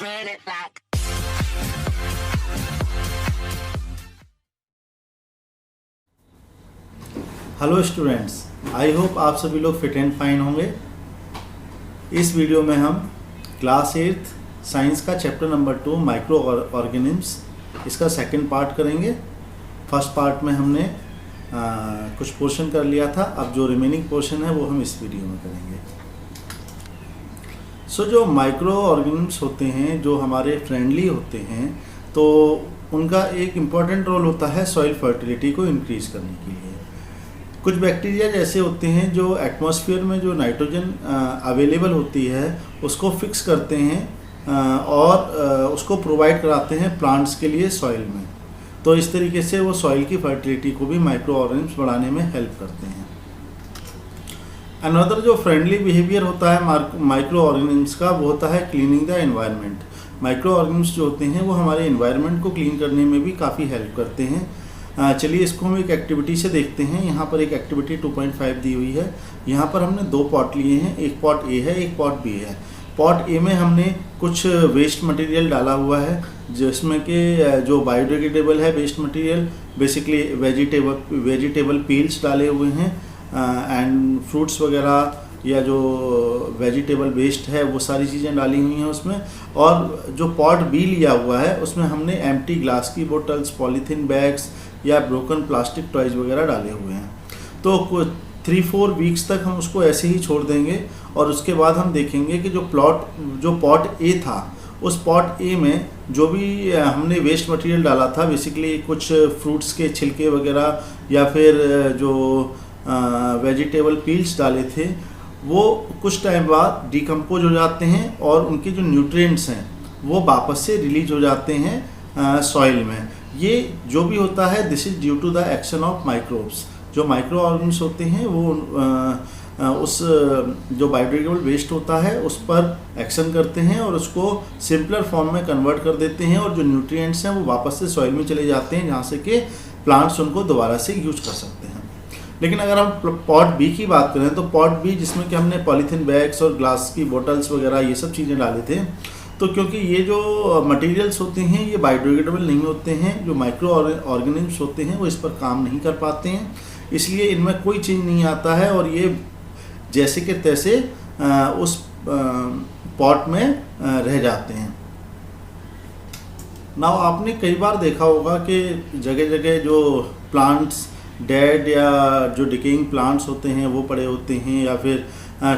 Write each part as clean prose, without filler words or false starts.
Bring it back. Hello students, I hope आप सभी लोग फिट एंड फाइन होंगे। इस वीडियो में हम क्लास 8 साइंस का चैप्टर नंबर 2 माइक्रो ऑर्गेनिम्स इसका सेकंड पार्ट करेंगे। फर्स्ट पार्ट में हमने कुछ पोर्शन कर लिया था, अब जो रिमेनिंग पोर्शन है वो हम इस वीडियो में करेंगे। जो माइक्रो ऑर्गेनिम्स होते हैं, जो हमारे फ्रेंडली होते हैं, तो उनका एक इम्पॉर्टेंट रोल होता है सॉइल फर्टिलिटी को इंक्रीज करने के लिए। कुछ बैक्टीरिया जैसे होते हैं जो एटमॉस्फेयर में जो नाइट्रोजन अवेलेबल होती है उसको फिक्स करते हैं और उसको प्रोवाइड कराते हैं प्लांट्स के लिए सॉइल में। तो इस तरीके से वो सॉइल की फर्टिलिटी को भी माइक्रो ऑर्गेनिम्स बढ़ाने में हेल्प करते हैं। अनदर जो फ्रेंडली बिहेवियर होता है माइक्रो ऑर्गेनिम्स का, वो होता है cleaning the environment. Micro organisms जो होते हैं वो हमारे एनवायरनमेंट को क्लीन करने में भी काफ़ी हेल्प करते हैं। चलिए इसको हम एक एक्टिविटी से देखते हैं। यहाँ पर एक एक्टिविटी 2.5 दी हुई है। यहाँ पर हमने दो पॉट लिए हैं, एक पॉट ए है, एक पॉट बी है। पॉट ए में हमने कुछ वेस्ट मटेरियल डाला हुआ है, जिसमें कि जो बायोडिग्रेडेबल है waste material, basically vegetable peels डाले हुए हैं एंड फ्रूट्स वगैरह या जो वेजिटेबल वेस्ट है वो सारी चीज़ें डाली हुई हैं उसमें। और जो पॉट बी लिया हुआ है उसमें हमने एम्प्टी ग्लास की बोतल्स, पॉलीथीन बैग्स या ब्रोकन प्लास्टिक टॉयज वगैरह डाले हुए हैं। तो 3-4 वीक्स तक हम उसको ऐसे ही छोड़ देंगे और उसके बाद हम देखेंगे कि जो पॉट ए था, उस पॉट ए में जो भी हमने वेस्ट मटेरियल डाला था, बेसिकली कुछ फ्रूट्स के छिलके वगैरह या फिर जो वेजिटेबल पील्स डाले थे, वो कुछ टाइम बाद डिकम्पोज हो जाते हैं और उनके जो न्यूट्रिएंट्स हैं वो वापस से रिलीज हो जाते हैं सॉइल में। ये जो भी होता है this is due to the action of microbes. जो माइक्रो ऑर्गेनिम्स होते हैं वो उस जो बायोडिग्रेडेबल वेस्ट होता है उस पर एक्शन करते हैं और उसको सिंपलर फॉर्म में कन्वर्ट कर देते हैं और जो न्यूट्रिएंट्स हैं वो वापस से सॉइल में चले जाते हैं, जहाँ से कि प्लांट्स उनको दोबारा से यूज कर सकते हैं। लेकिन अगर हम पॉट बी की बात करें तो पॉट बी जिसमें कि हमने पॉलीथीन बैग्स और ग्लास की बोतल्स वगैरह ये सब चीज़ें डाले थे, तो क्योंकि ये जो मटेरियल्स होते हैं ये बायोडिग्रेडेबल नहीं होते हैं, जो माइक्रो ऑर्गेनिम्स होते हैं वो इस पर काम नहीं कर पाते हैं, इसलिए इनमें कोई चीज़ नहीं आता है और ये जैसे के तैसे उस पॉट में रह जाते हैं। नाउ आपने कई बार देखा होगा कि जगह जगह जो प्लांट्स डेड या जो डिकेइंग प्लांट्स होते हैं वो पड़े होते हैं, या फिर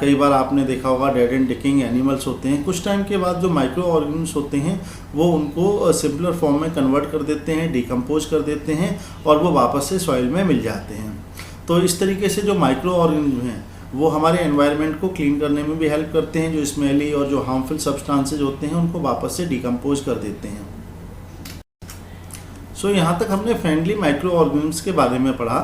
कई बार आपने देखा होगा डेड एंड डिकेइंग एनिमल्स होते हैं। कुछ टाइम के बाद जो माइक्रो ऑर्गेनिम्स होते हैं वो उनको सिंपलर फॉर्म में कन्वर्ट कर देते हैं, डिकम्पोज कर देते हैं और वो वापस से सॉइल में मिल जाते हैं। तो इस तरीके से जो माइक्रो ऑर्गेनिज्म हैं वो हमारे एनवायरनमेंट को क्लीन करने में भी हेल्प करते हैं। जो स्मेली और जो हार्मफुल सब्सटेंसेज होते हैं उनको वापस से डिकम्पोज कर देते हैं। यहाँ तक हमने फ्रेंडली माइक्रो ऑर्गेनिम्स के बारे में पढ़ा।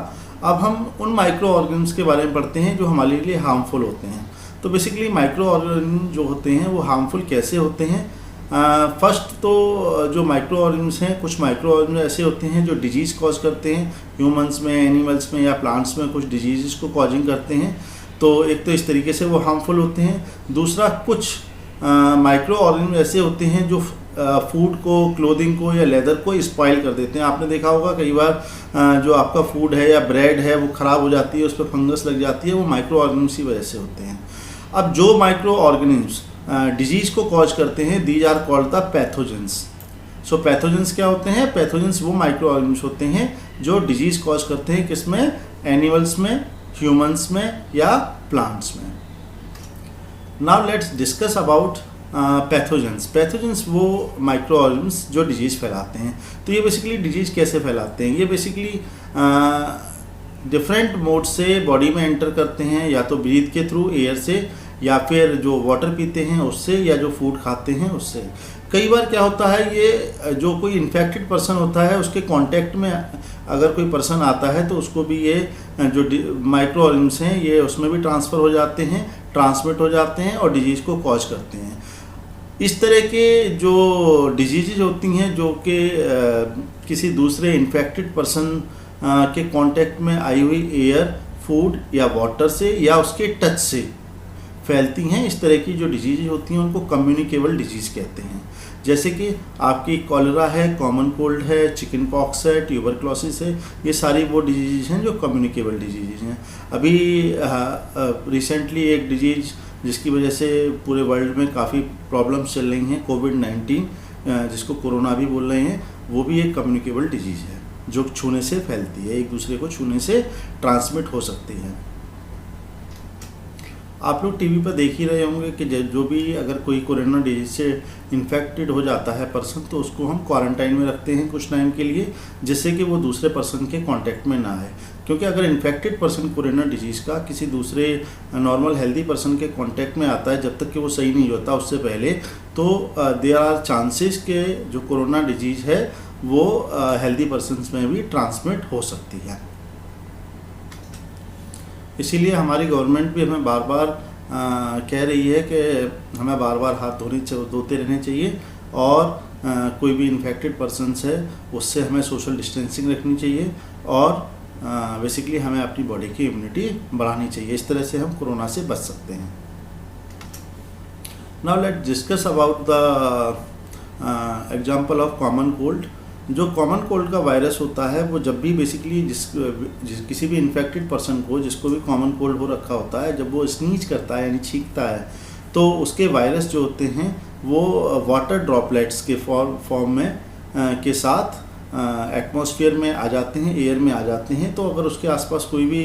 अब हम उन माइक्रो ऑर्गेनिम्स के बारे में पढ़ते हैं जो हमारे लिए हार्मफुल होते हैं। तो बेसिकली माइक्रो ऑर्गेनिज्म जो होते हैं वो हार्मफुल कैसे होते हैं? फर्स्ट तो जो माइक्रो ऑर्गेनिम्स हैं, कुछ माइक्रो ऑर्गेनिम्स ऐसे होते हैं जो डिजीज़ कॉज करते हैं, ह्यूमंस में, एनिमल्स में या प्लांट्स में कुछ डिजीज़ को कॉजिंग करते हैं। तो एक तो इस तरीके से वो हार्मफुल होते हैं। दूसरा, कुछ माइक्रो ऑर्गेनिज्म ऐसे होते हैं जो फूड को, क्लोथिंग को या लेदर को स्पॉइल कर देते हैं। आपने देखा होगा कई बार जो आपका फूड है या ब्रेड है वो ख़राब हो जाती है, उस पर फंगस लग जाती है, वो माइक्रो ऑर्गेनिम्स की वजह से होते हैं। अब जो माइक्रो ऑर्गेनिम्स डिजीज़ को कॉज करते हैं, these are called the pathogens. So pathogens क्या होते हैं? पैथोजेंस वो माइक्रो ऑर्गेनिम्स होते हैं जो डिजीज़ कॉज करते हैं, किसमें? एनिमल्स में, ह्यूमंस में या प्लांट्स में। Now let's discuss about pathogens. Pathogens वो माइक्रो ऑर्गेनिम्स जो डिजीज़ फैलाते हैं। तो ये बेसिकली डिजीज़ कैसे फैलाते हैं? ये बेसिकली डिफरेंट मोड से बॉडी में एंटर करते हैं, या तो ब्रीथ के थ्रू, एयर से, या फिर जो वाटर पीते हैं उससे, या जो फूड खाते हैं उससे। कई बार क्या होता है, ये जो कोई इन्फेक्टेड पर्सन होता है उसके कांटेक्ट में अगर कोई पर्सन आता है तो उसको भी ये जो माइक्रो ऑर्गेनिम्स हैं ये उसमें भी ट्रांसफ़र हो जाते हैं, ट्रांसमिट हो जाते हैं और डिजीज़ को कॉज करते हैं। इस तरह के जो डिजीज़ होती हैं जो कि किसी दूसरे इन्फेक्टेड पर्सन के कांटेक्ट में आई हुई एयर, फूड या वाटर से या उसके टच से फैलती हैं, इस तरह की जो डिजीज़ होती हैं उनको कम्युनिकेबल डिजीज़ कहते हैं। जैसे कि आपकी कॉलरा है, कॉमन कोल्ड है, चिकन पॉक्स है, ट्यूबरक्लोसिस है, ये सारी वो डिजीज़ हैं जो कम्युनिकेबल डिजीज़ हैं। अभी रिसेंटली एक डिजीज़ जिसकी वजह से पूरे वर्ल्ड में काफ़ी प्रॉब्लम्स चल रही हैं, कोविड-19 जिसको कोरोना भी बोल रहे हैं, वो भी एक कम्युनिकेबल डिजीज़ है जो छूने से फैलती है, एक दूसरे को छूने से ट्रांसमिट हो सकती है। आप लोग टीवी पर देख ही रहे होंगे कि जो भी अगर कोई कोरोना डिजीज से इन्फेक्टेड हो जाता है पर्सन, तो उसको हम क्वारंटाइन में रखते हैं कुछ टाइम के लिए, जिससे कि वो दूसरे पर्सन के कांटेक्ट में ना आए। क्योंकि अगर इन्फेक्टेड पर्सन कोरोना डिजीज़ का किसी दूसरे नॉर्मल हेल्दी पर्सन के कांटेक्ट में आता है, जब तक कि वो सही नहीं होता उससे पहले, तो देयर आर चांसेस के जो कोरोना डिजीज़ है वो हेल्दी पर्सनस में भी ट्रांसमिट हो सकती है। इसीलिए हमारी गवर्नमेंट भी हमें बार बार कह रही है कि हमें बार बार हाथ धोते रहने चाहिए, और कोई भी इन्फेक्टेड पर्सनस है उससे हमें सोशल डिस्टेंसिंग रखनी चाहिए, और बेसिकली हमें अपनी बॉडी की इम्यूनिटी बढ़ानी चाहिए। इस तरह से हम कोरोना से बच सकते हैं। Now let's discuss about the example of common cold. जो कॉमन कोल्ड का वायरस होता है वो जब भी बेसिकली किसी भी इन्फेक्टेड पर्सन को, जिसको भी कॉमन कोल्ड हो रखा होता है, जब वो स्नीज करता है यानी छींकता है, तो उसके वायरस जो होते हैं वो वाटर ड्रॉपलेट्स के फॉर्म में के साथ एटमॉस्फेयर में आ जाते हैं, एयर में आ जाते हैं। तो अगर उसके आसपास कोई भी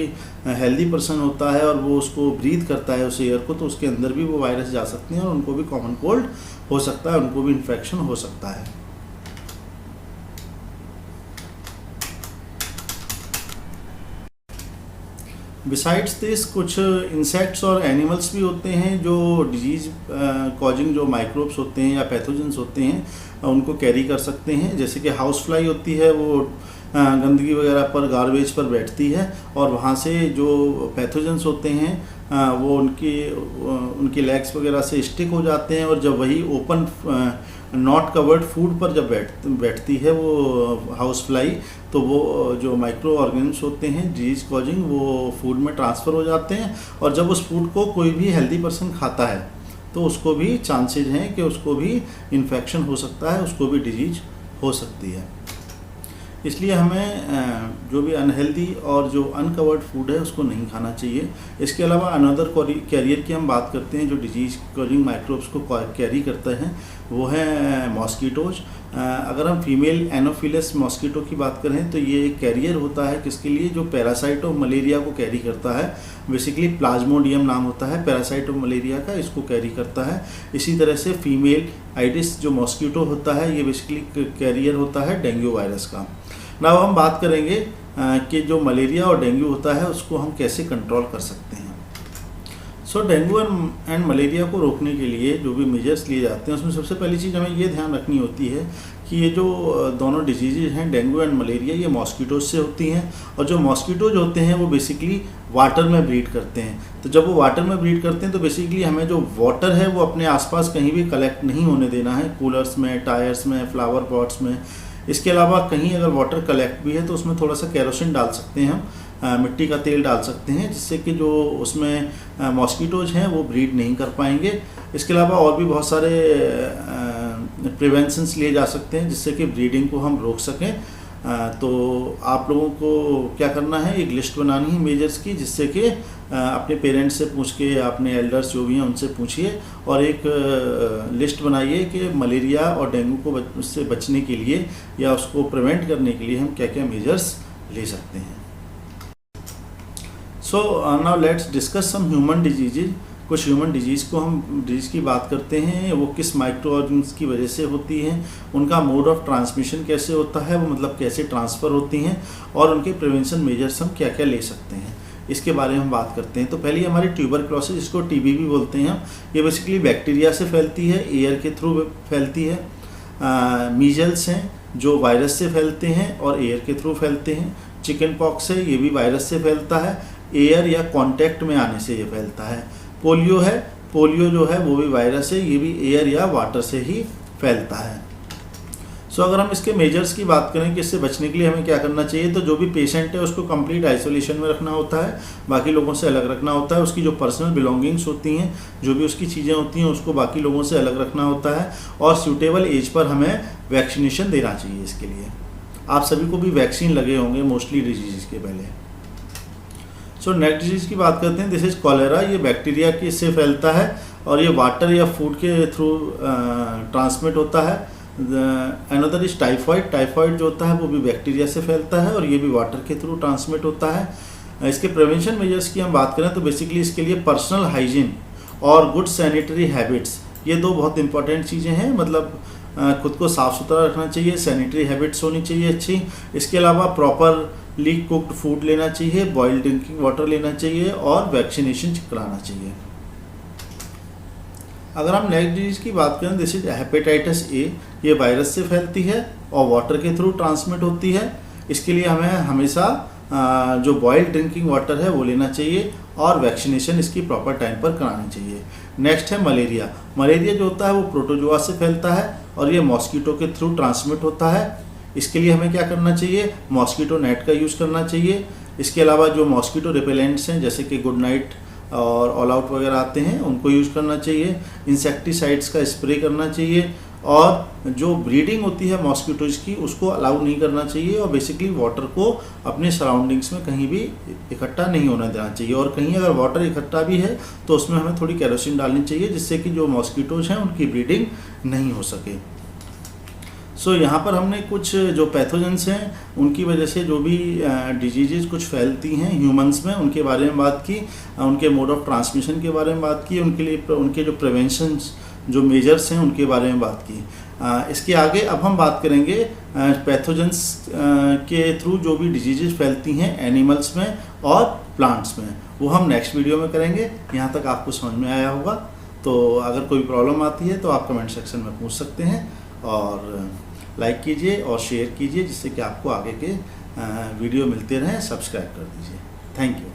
हेल्दी पर्सन होता है और वो उसको ब्रीथ करता है उस एयर को, तो उसके अंदर भी वो वायरस जा सकते हैं और उनको भी कॉमन कोल्ड हो सकता है, उनको भी इन्फेक्शन हो सकता है। बिसाइड्स दिस कुछ इंसेक्ट्स और एनिमल्स भी होते हैं जो डिजीज़ कॉजिंग जो माइक्रोब्स होते हैं या पैथोजेंस होते हैं उनको कैरी कर सकते हैं। जैसे कि हाउस फ्लाई होती है, वो गंदगी वगैरह पर, गार्बेज पर बैठती है और वहाँ से जो पैथोजेंस होते हैं वो उनकी लेग्स वगैरह से स्टिक हो जाते हैं, और जब वही ओपन नॉट कवर्ड फूड पर जब बैठती है वो हाउस फ्लाई, तो वो जो माइक्रो ऑर्गेनिम्स होते हैं डिजीज कॉजिंग, वो फूड में ट्रांसफ़र हो जाते हैं, और जब उस फूड को कोई भी हेल्दी पर्सन खाता है तो उसको भी चांसेस हैं कि उसको भी इन्फेक्शन हो सकता है, उसको भी डिजीज हो सकती है। इसलिए हमें जो भी अनहेल्दी और जो अनकवर्ड फूड है उसको नहीं खाना चाहिए। इसके अलावा अनदर कैरियर की हम बात करते हैं जो डिजीज कॉजिंग माइक्रोब्स को कैरी करते हैं, वो है मॉस्किटोज। अगर हम फीमेल एनोफिलस मॉस्किटो की बात करें तो ये एक कैरियर होता है किसके लिए, जो पैरासाइट ऑफ मलेरिया को कैरी करता है। बेसिकली प्लाज्मोडियम नाम होता है पैरासाइट ऑफ मलेरिया का, इसको कैरी करता है। इसी तरह से फीमेल आइडिस जो मॉस्किटो होता है, ये बेसिकली कैरियर होता है डेंगू वायरस का। नाउ हम बात करेंगे कि जो मलेरिया और डेंगू होता है उसको हम कैसे कंट्रोल कर सकते हैं। सो डेंगू एंड मलेरिया को रोकने के लिए जो भी मेजर्स लिए जाते हैं उसमें सबसे पहली चीज़ हमें ये ध्यान रखनी होती है कि ये जो दोनों डिजीज़ हैं डेंगू एंड मलेरिया, ये मॉस्किटोज से होती हैं, और जो मॉस्किटोज होते हैं वो बेसिकली वाटर में ब्रीड करते हैं। तो जब वो वाटर में ब्रीड करते हैं तो बेसिकली हमें जो वाटर है वो अपने आसपास कहीं भी कलेक्ट नहीं होने देना है, कूलर्स में, टायर्स में, फ्लावर पॉट्स में। इसके अलावा कहीं अगर वाटर कलेक्ट भी है तो उसमें थोड़ा सा केरोसिन डाल सकते हैं हम, मिट्टी का तेल डाल सकते हैं, जिससे कि जो उसमें मॉस्किटोज हैं वो ब्रीड नहीं कर पाएंगे। इसके अलावा और भी बहुत सारे प्रिवेंशंस लिए जा सकते हैं जिससे कि ब्रीडिंग को हम रोक सकें। तो आप लोगों को क्या करना है, एक लिस्ट बनानी है मेजर्स की, जिससे कि अपने पेरेंट्स से पूछ के या अपने एल्डर्स जो भी हैं उनसे पूछिए और एक लिस्ट बनाइए कि मलेरिया और डेंगू को से बचने के लिए या उसको प्रिवेंट करने के लिए हम क्या क्या मेजर्स ले सकते हैं। So now let's discuss some human diseases. कुछ ह्यूमन डिजीज़ को हम डिजीज़ की बात करते हैं, वो किस माइक्रो ऑर्गेनिम्स की वजह से होती हैं, उनका मोड ऑफ ट्रांसमिशन कैसे होता है, वो मतलब कैसे ट्रांसफ़र होती हैं, और उनके प्रिवेंशन मेजर्स हम क्या क्या ले सकते हैं, इसके बारे में हम बात करते हैं। तो पहले हमारी ट्यूबरक्लोसिस, जिसको टीबी भी बोलते हैं हम, ये बेसिकली बैक्टीरिया से फैलती है, एयर के थ्रू फैलती है। मीजल्स हैं जो वायरस से फैलते हैं और एयर के थ्रू फैलते हैं। चिकन पॉक्स है, ये भी वायरस से फैलता है, एयर या कॉन्टैक्ट में आने से ये फैलता है। पोलियो है, पोलियो जो है वो भी वायरस है, ये भी एयर या वाटर से ही फैलता है। सो अगर हम इसके मेजर्स की बात करें कि इससे बचने के लिए हमें क्या करना चाहिए, तो जो भी पेशेंट है उसको कंप्लीट आइसोलेशन में रखना होता है, बाकी लोगों से अलग रखना होता है। उसकी जो पर्सनल बिलोंगिंग्स होती हैं, जो भी उसकी चीज़ें होती हैं, उसको बाकी लोगों से अलग रखना होता है, और सूटेबल एज पर हमें वैक्सीनेशन देना चाहिए। इसके लिए आप सभी को भी वैक्सीन लगे होंगे मोस्टली डिजीज़ के पहले। सो नेक्स्ट डिजीज़ की बात करते हैं। This is cholera. ये बैक्टीरिया की से फैलता है और ये वाटर या फूड के थ्रू ट्रांसमिट होता है। Another is typhoid. टाइफाइड जो होता है वो भी बैक्टीरिया से फैलता है और ये भी वाटर के थ्रू ट्रांसमिट होता है। इसके प्रिवेंशन मेजर्स की हम बात करें तो बेसिकली इसके लिए पर्सनल हाइजीन और गुड सैनिटरी हैबिट्स, ये दो बहुत इंपॉर्टेंट चीज़ें हैं। मतलब खुद को साफ़ सुथरा रखना चाहिए, सैनिटरी हैबिट्स होनी चाहिए अच्छी। इसके अलावा प्रॉपरली कुक्ड फूड लेना चाहिए, बॉइल्ड ड्रिंकिंग वाटर लेना चाहिए और वैक्सीनेशन कराना चाहिए। अगर हम नेक्स्ट डिजीज़ की बात करें, दिस इज हेपेटाइटिस ए। ये वायरस से फैलती है और वाटर के थ्रू ट्रांसमिट होती है। इसके लिए हमें हमेशा जो बॉइल्ड ड्रिंकिंग वाटर है वो लेना चाहिए और वैक्सीनेशन इसकी प्रॉपर टाइम पर करानी चाहिए। नेक्स्ट है मलेरिया। मलेरिया जो होता है वो प्रोटोजोआ से फैलता है और ये मॉस्किटो के थ्रू ट्रांसमिट होता है। इसके लिए हमें क्या करना चाहिए, मॉस्किटो नेट का यूज़ करना चाहिए। इसके अलावा जो मॉस्किटो रिपेलेंट्स हैं जैसे कि गुड नाइट और ऑल आउट वगैरह आते हैं उनको यूज़ करना चाहिए। इंसेक्टिसाइड्स का स्प्रे करना चाहिए और जो ब्रीडिंग होती है मॉस्किटोज की उसको अलाउ नहीं करना चाहिए और बेसिकली वाटर को अपने सराउंडिंग्स में कहीं भी इकट्ठा नहीं होने देना चाहिए। और कहीं अगर वाटर इकट्ठा भी है तो उसमें हमें थोड़ी केरोसिन डालनी चाहिए जिससे कि जो मॉस्किटोज हैं उनकी ब्रीडिंग नहीं हो सके। सो यहाँ पर हमने कुछ जो पैथोजेंस हैं उनकी वजह से जो भी डिजीजेज कुछ फैलती हैं ह्यूमंस में उनके बारे में बात की, उनके मोड ऑफ ट्रांसमिशन के बारे में बात की, उनके लिए उनके जो प्रिवेंशन जो मेजर्स हैं उनके बारे में बात की। इसके आगे अब हम बात करेंगे पैथोजेंस के थ्रू जो भी डिजीजेज फैलती हैं एनिमल्स में और प्लांट्स में, वो हम नेक्स्ट वीडियो में करेंगे। यहाँ तक आपको समझ में आया होगा। तो अगर कोई प्रॉब्लम आती है तो आप कमेंट सेक्शन में पूछ सकते हैं और लाइक कीजिए और शेयर कीजिए जिससे कि आपको आगे के वीडियो मिलते रहें। सब्सक्राइब कर दीजिए। Thank you.